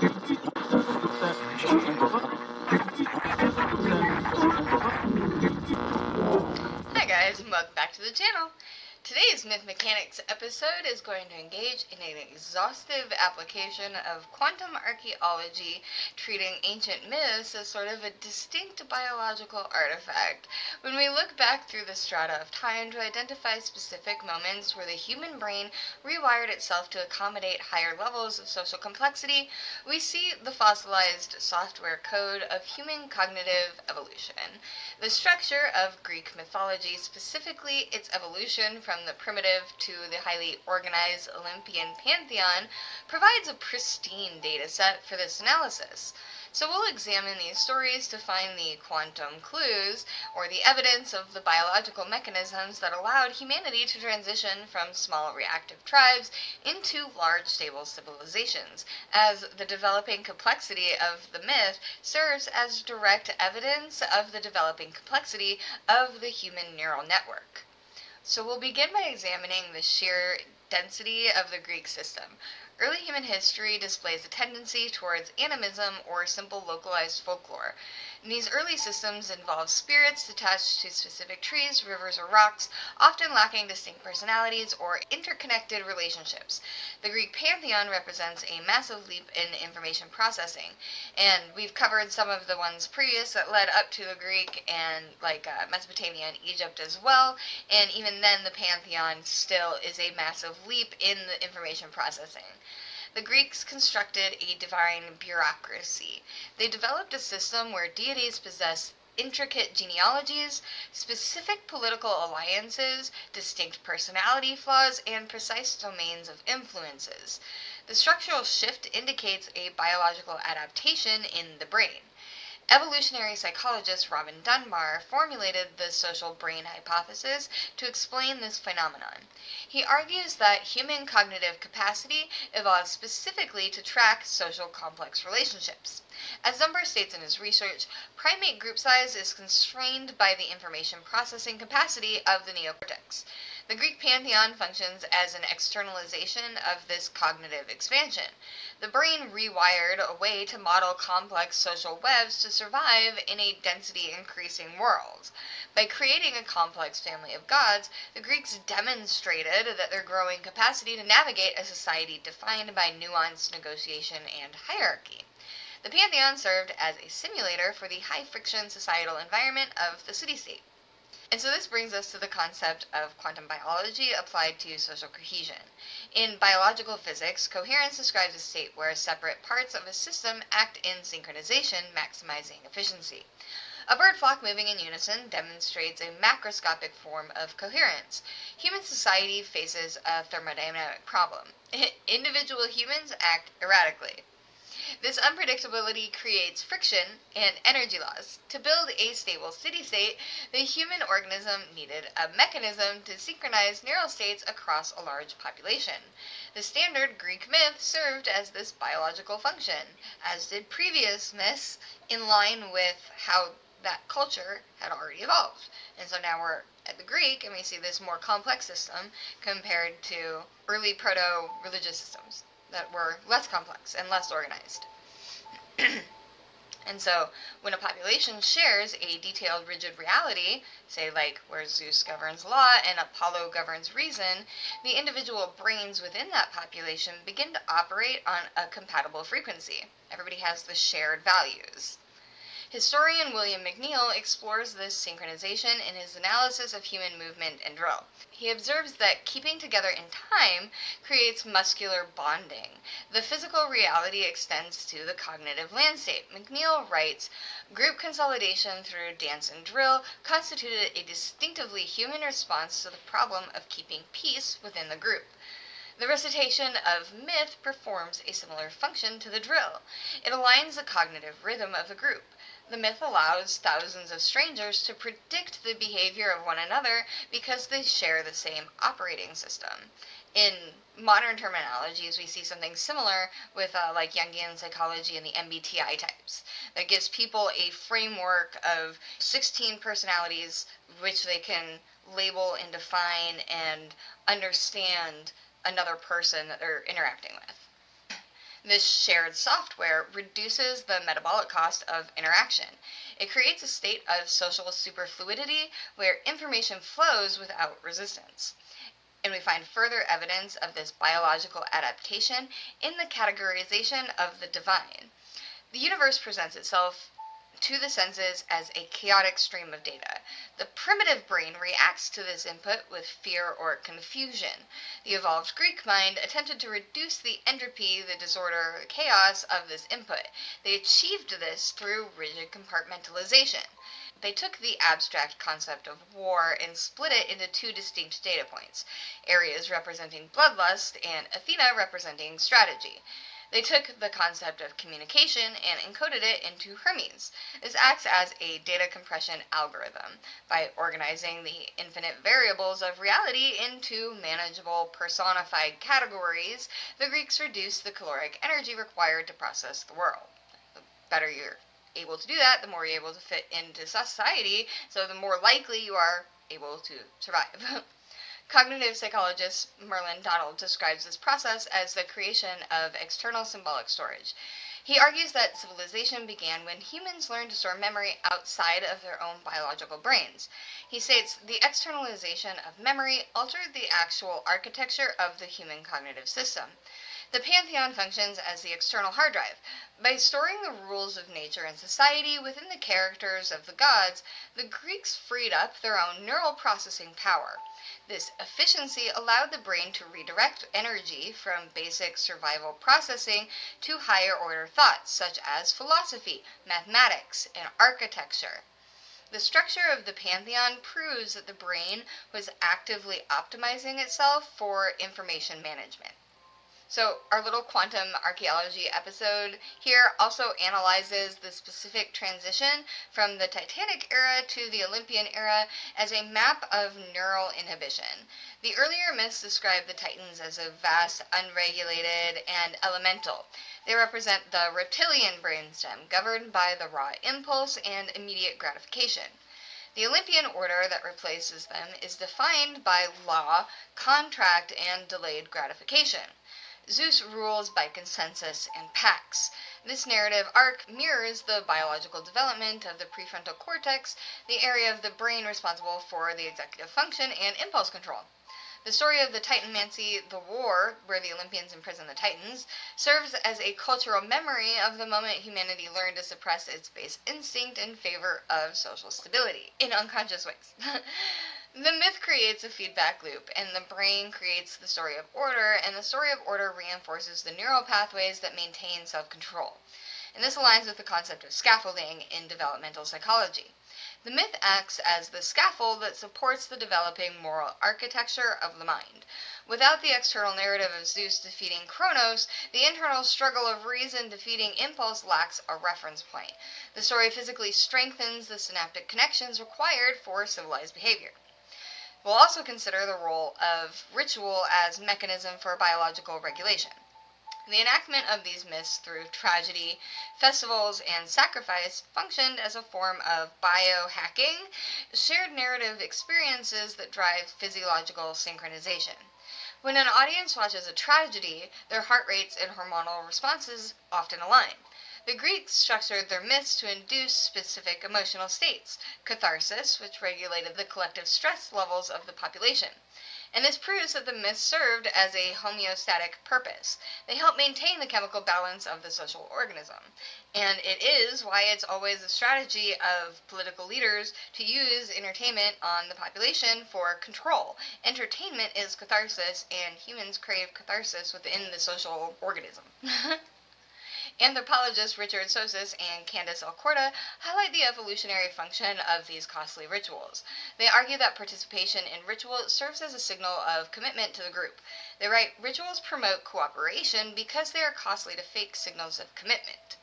Hi guys, and welcome back to the channel. Today's Myth Mechanics episode is going to engage in an exhaustive application of quantum archaeology, treating ancient myths as sort of a distinct biological artifact. When we look back through the strata of time to identify specific moments where the human brain rewired itself to accommodate higher levels of social complexity, we see the fossilized software code of human cognitive evolution. The structure of Greek mythology, specifically its evolution from the primitive to the highly organized Olympian Pantheon, provides a pristine dataset for this analysis. So we'll examine these stories to find the quantum clues, or the evidence of the biological mechanisms that allowed humanity to transition from small reactive tribes into large stable civilizations, as the developing complexity of the myth serves as direct evidence of the developing complexity of the human neural network. So we'll begin by examining the sheer density of the Greek system. Early human history displays a tendency towards animism, or simple localized folklore. And these early systems involve spirits attached to specific trees, rivers, or rocks, often lacking distinct personalities or interconnected relationships. The Greek pantheon represents a massive leap in information processing, and we've covered some of the ones previous that led up to the Greek, and Mesopotamia and Egypt as well, and even then the pantheon still is a massive leap in the information processing. The Greeks constructed a divine bureaucracy. They developed a system where deities possess intricate genealogies, specific political alliances, distinct personality flaws, and precise domains of influences. The structural shift indicates a biological adaptation in the brain. Evolutionary psychologist Robin Dunbar formulated the social brain hypothesis to explain this phenomenon. He argues that human cognitive capacity evolved specifically to track social complex relationships. As Dunbar states in his research, primate group size is constrained by the information processing capacity of the neocortex. The Greek pantheon functions as an externalization of this cognitive expansion. The brain rewired a way to model complex social webs to survive in a density-increasing world. By creating a complex family of gods, the Greeks demonstrated that their growing capacity to navigate a society defined by nuanced negotiation and hierarchy. The pantheon served as a simulator for the high-friction societal environment of the city-state. And so this brings us to the concept of quantum biology applied to social cohesion. In biological physics, coherence describes a state where separate parts of a system act in synchronization, maximizing efficiency. A bird flock moving in unison demonstrates a macroscopic form of coherence. Human society faces a thermodynamic problem. Individual humans act erratically. This unpredictability creates friction and energy loss. To build a stable city-state, the human organism needed a mechanism to synchronize neural states across a large population. The standard Greek myth served as this biological function, as did previous myths, in line with how that culture had already evolved. And so now we're at the Greek, and we see this more complex system compared to early proto-religious systems that were less complex and less organized. And so, when a population shares a detailed, rigid reality, say like where Zeus governs law and Apollo governs reason, the individual brains within that population begin to operate on a compatible frequency. Everybody has the shared values. Historian William McNeill explores this synchronization in his analysis of human movement and drill. He observes that keeping together in time creates muscular bonding. The physical reality extends to the cognitive landscape. McNeill writes, group consolidation through dance and drill constituted a distinctively human response to the problem of keeping peace within the group. The recitation of myth performs a similar function to the drill. It aligns the cognitive rhythm of the group. The myth allows thousands of strangers to predict the behavior of one another because they share the same operating system. In modern terminologies, we see something similar with like Jungian psychology and the MBTI types. That gives people a framework of 16 personalities which they can label and define and understand another person that they're interacting with. This shared software reduces the metabolic cost of interaction. It creates a state of social superfluidity where information flows without resistance. And we find further evidence of this biological adaptation in the categorization of the divine. The universe presents itself to the senses as a chaotic stream of data. The primitive brain reacts to this input with fear or confusion. The evolved Greek mind attempted to reduce the entropy, the disorder, the chaos of this input. They achieved this through rigid compartmentalization. They took the abstract concept of war and split it into two distinct data points, Ares representing bloodlust and Athena representing strategy. They took the concept of communication and encoded it into Hermes. This acts as a data compression algorithm. By organizing the infinite variables of reality into manageable personified categories, the Greeks reduced the caloric energy required to process the world. The better you're able to do that, the more you're able to fit into society, so the more likely you are able to survive. Cognitive psychologist Merlin Donald describes this process as the creation of external symbolic storage. He argues that civilization began when humans learned to store memory outside of their own biological brains. He states the externalization of memory altered the actual architecture of the human cognitive system. The pantheon functions as the external hard drive. By storing the rules of nature and society within the characters of the gods, the Greeks freed up their own neural processing power. This efficiency allowed the brain to redirect energy from basic survival processing to higher order thoughts such as philosophy, mathematics, and architecture. The structure of the pantheon proves that the brain was actively optimizing itself for information management. So our little quantum archaeology episode here also analyzes the specific transition from the Titanic era to the Olympian era as a map of neural inhibition. The earlier myths describe the Titans as a vast, unregulated, and elemental. They represent the reptilian brainstem, governed by the raw impulse and immediate gratification. The Olympian order that replaces them is defined by law, contract, and delayed gratification. Zeus rules by consensus and pacts. This narrative arc mirrors the biological development of the prefrontal cortex, the area of the brain responsible for the executive function and impulse control. The story of the Titanmancy, the war where the Olympians imprison the Titans, serves as a cultural memory of the moment humanity learned to suppress its base instinct in favor of social stability, in unconscious ways. The myth creates a feedback loop, and the brain creates the story of order, and the story of order reinforces the neural pathways that maintain self-control. And this aligns with the concept of scaffolding in developmental psychology. The myth acts as the scaffold that supports the developing moral architecture of the mind. Without the external narrative of Zeus defeating Kronos, the internal struggle of reason defeating impulse lacks a reference point. The story physically strengthens the synaptic connections required for civilized behavior. We'll also consider the role of ritual as mechanism for biological regulation. The enactment of these myths through tragedy, festivals, and sacrifice functioned as a form of biohacking, shared narrative experiences that drive physiological synchronization. When an audience watches a tragedy, their heart rates and hormonal responses often align. The Greeks structured their myths to induce specific emotional states, catharsis, which regulated the collective stress levels of the population. And this proves that the myths served as a homeostatic purpose. They help maintain the chemical balance of the social organism. And it is why it's always a strategy of political leaders to use entertainment on the population for control. Entertainment is catharsis, and humans crave catharsis within the social organism. Anthropologists Richard Sosis and Candace Alcorta highlight the evolutionary function of these costly rituals. They argue that participation in ritual serves as a signal of commitment to the group. They write, rituals promote cooperation because they are costly to fake signals of commitment.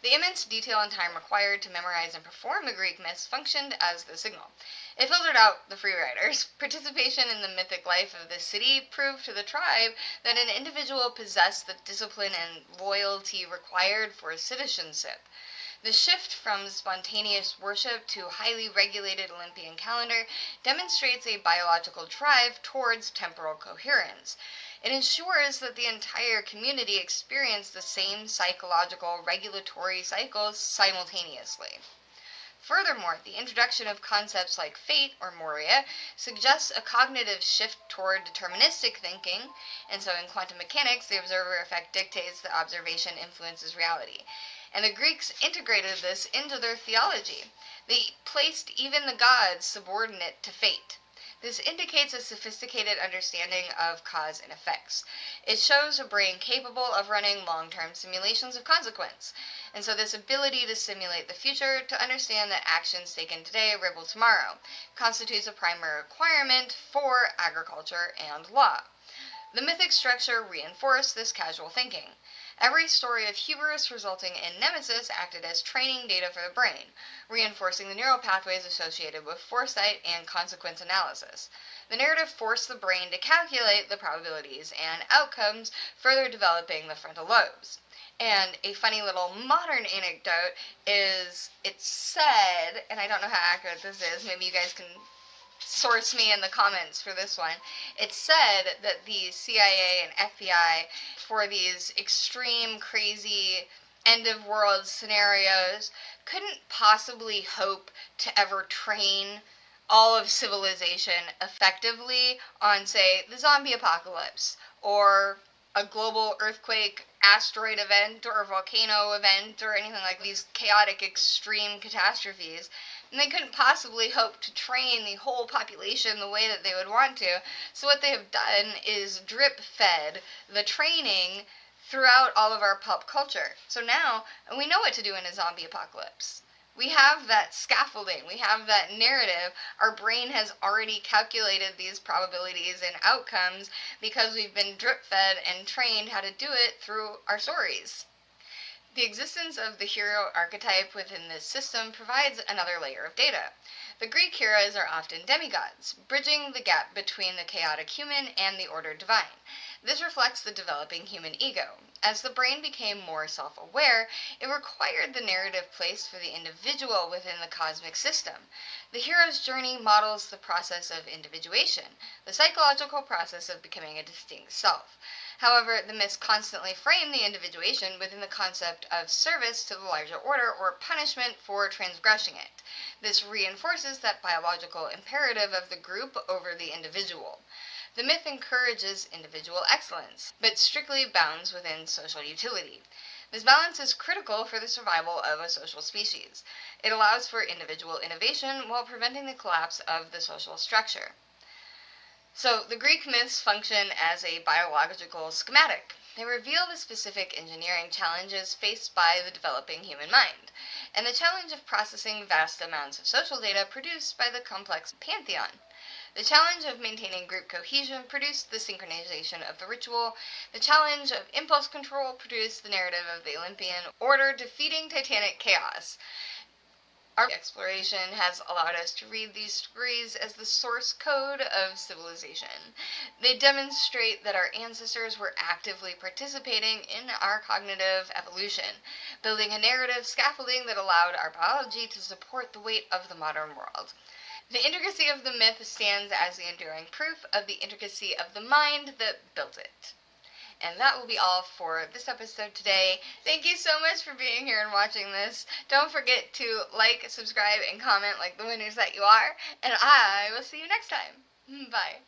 The immense detail and time required to memorize and perform the Greek myths functioned as the signal. It filtered out the free riders. Participation in the mythic life of the city proved to the tribe that an individual possessed the discipline and loyalty required for citizenship. The shift from spontaneous worship to a highly regulated Olympian calendar demonstrates a biological drive towards temporal coherence. It ensures that the entire community experience the same psychological regulatory cycles simultaneously. Furthermore, the introduction of concepts like fate or moria suggests a cognitive shift toward deterministic thinking, and so in quantum mechanics, the observer effect dictates that observation influences reality. And the Greeks integrated this into their theology. They placed even the gods subordinate to fate. This indicates a sophisticated understanding of cause and effects. It shows a brain capable of running long-term simulations of consequence. And so this ability to simulate the future, to understand that actions taken today ripple tomorrow, constitutes a primary requirement for agriculture and law. The mythic structure reinforced this casual thinking. Every story of hubris resulting in nemesis acted as training data for the brain, reinforcing the neural pathways associated with foresight and consequence analysis. The narrative forced the brain to calculate the probabilities and outcomes, further developing the frontal lobes. And a funny little modern anecdote is, it's said, and I don't know how accurate this is, maybe you guys can source me in the comments for this one. It's said that the CIA and FBI, for these extreme, crazy, end-of-world scenarios, couldn't possibly hope to ever train all of civilization effectively on, say, the zombie apocalypse, or a global earthquake, asteroid event, or volcano event, or anything like these chaotic, extreme catastrophes. And they couldn't possibly hope to train the whole population the way that they would want to. So what they have done is drip-fed the training throughout all of our pop culture. So now we know what to do in a zombie apocalypse. We have that scaffolding, we have that narrative. Our brain has already calculated these probabilities and outcomes because we've been drip-fed and trained how to do it through our stories. The existence of the hero archetype within this system provides another layer of data. The Greek heroes are often demigods, bridging the gap between the chaotic human and the ordered divine. This reflects the developing human ego. As the brain became more self-aware, it required the narrative place for the individual within the cosmic system. The hero's journey models the process of individuation, the psychological process of becoming a distinct self. However, the myths constantly frame the individuation within the concept of service to the larger order or punishment for transgressing it. This reinforces that biological imperative of the group over the individual. The myth encourages individual excellence, but strictly bounds within social utility. This balance is critical for the survival of a social species. It allows for individual innovation while preventing the collapse of the social structure. So, the Greek myths function as a biological schematic. They reveal the specific engineering challenges faced by the developing human mind, and the challenge of processing vast amounts of social data produced by the complex pantheon. The challenge of maintaining group cohesion produced the synchronization of the ritual. The challenge of impulse control produced the narrative of the Olympian order defeating titanic chaos. Our exploration has allowed us to read these stories as the source code of civilization. They demonstrate that our ancestors were actively participating in our cognitive evolution, building a narrative scaffolding that allowed our biology to support the weight of the modern world. The intricacy of the myth stands as the enduring proof of the intricacy of the mind that built it. And that will be all for this episode today. Thank you so much for being here and watching this. Don't forget to like, subscribe, and comment like the winners that you are. And I will see you next time. Bye.